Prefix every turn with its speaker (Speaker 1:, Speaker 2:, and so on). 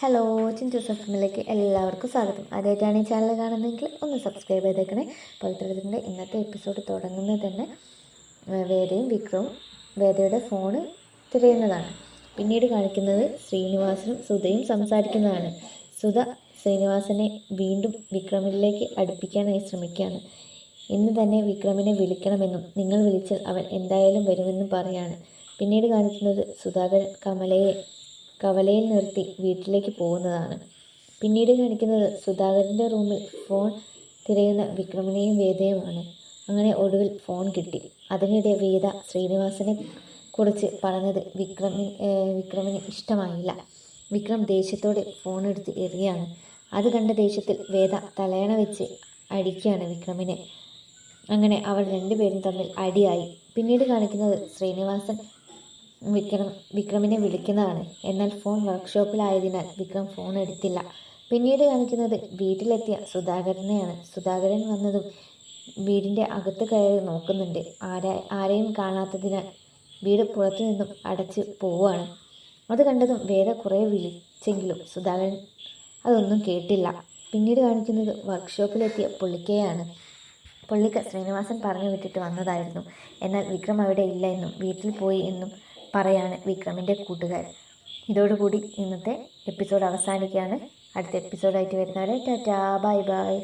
Speaker 1: Hello, Chinchu സഫ്മിലേക്ക് എല്ലാവർക്കും സ്വാഗതം. ആദ്യമായിട്ടാണ് ഈ ചാനൽ കാണുന്നതെങ്കിൽ ഒന്ന് സബ്സ്ക്രൈബ് ചെയ്തേക്കണേ. പവിത്രത്തിൻ്റെ ഇന്നത്തെ എപ്പിസോഡ് തുടങ്ങുന്നത് തന്നെ വേദയും വിക്രവും വേദയുടെ ഫോണ് തിരയുന്നതാണ്. പിന്നീട് കാണിക്കുന്നത് ശ്രീനിവാസനും സുധയും സംസാരിക്കുന്നതാണ്. സുധ ശ്രീനിവാസനെ വീണ്ടും വിക്രമിലേക്ക് അടുപ്പിക്കാനായി ശ്രമിക്കുകയാണ്. ഇന്ന് തന്നെ വിക്രമിനെ വിളിക്കണമെന്നും നിങ്ങൾ വിളിച്ചാൽ അവൻ എന്തായാലും വരുമെന്നും പറയാണ്. പിന്നീട് കാണിക്കുന്നത് സുധാകരൻ കവലയിൽ നിർത്തി വീട്ടിലേക്ക് പോകുന്നതാണ്. പിന്നീട് കാണിക്കുന്നത് സുധാകരൻ്റെ റൂമിൽ ഫോൺ തിരയുന്ന വിക്രമിനെയും വേദയുമാണ്. അങ്ങനെ ഒടുവിൽ ഫോൺ കിട്ടി. അതിനിടെ വേദ ശ്രീനിവാസനെ കുറിച്ച് പറഞ്ഞത് വിക്രമിന് ഇഷ്ടമായില്ല. വിക്രം ദേഷ്യത്തോടെ ഫോൺ എടുത്ത് എറിയാണ്. അത് കണ്ട ദേഷ്യത്തിൽ വേദ തലയണ വെച്ച് അടിക്കുകയാണ് വിക്രമിനെ. അങ്ങനെ അവർ രണ്ടുപേരും തമ്മിൽ അടിയായി. പിന്നീട് കാണിക്കുന്നത് ശ്രീനിവാസൻ വിക്രമിനെ വിളിക്കുന്നതാണ്. എന്നാൽ ഫോൺ വർക്ക്ഷോപ്പിലായതിനാൽ വിക്രം ഫോൺ എടുത്തില്ല. പിന്നീട് കാണിക്കുന്നത് വീട്ടിലെത്തിയ സുധാകരനെയാണ്. സുധാകരൻ വന്നതും വീടിൻ്റെ അകത്ത് കയറി നോക്കുന്നുണ്ട്. ആരെയും കാണാത്തതിനാൽ വീട് പുറത്തു നിന്നും അടച്ച് പോവുകയാണ്. അത് കണ്ടതും വേദ കുറേ വിളിച്ചെങ്കിലും സുധാകരൻ അതൊന്നും കേട്ടില്ല. പിന്നീട് കാണിക്കുന്നത് വർക്ക്ഷോപ്പിലെത്തിയ പുള്ളിക്കയാണ്. പുള്ളിക്ക ശ്രീനിവാസൻ പറഞ്ഞു വിട്ടിട്ട് വന്നതായിരുന്നു. എന്നാൽ വിക്രം അവിടെ ഇല്ല എന്നും വീട്ടിൽ പോയി എന്നും പറയാണ് വിക്രമിൻ്റെ കൂട്ടുകാർ. ഇതോടുകൂടി ഇന്നത്തെ എപ്പിസോഡ് അവസാനിക്കുകയാണ്. അടുത്ത എപ്പിസോഡായിട്ട് വരുന്നവരെ ടാറ്റാ, ബൈ ബൈ.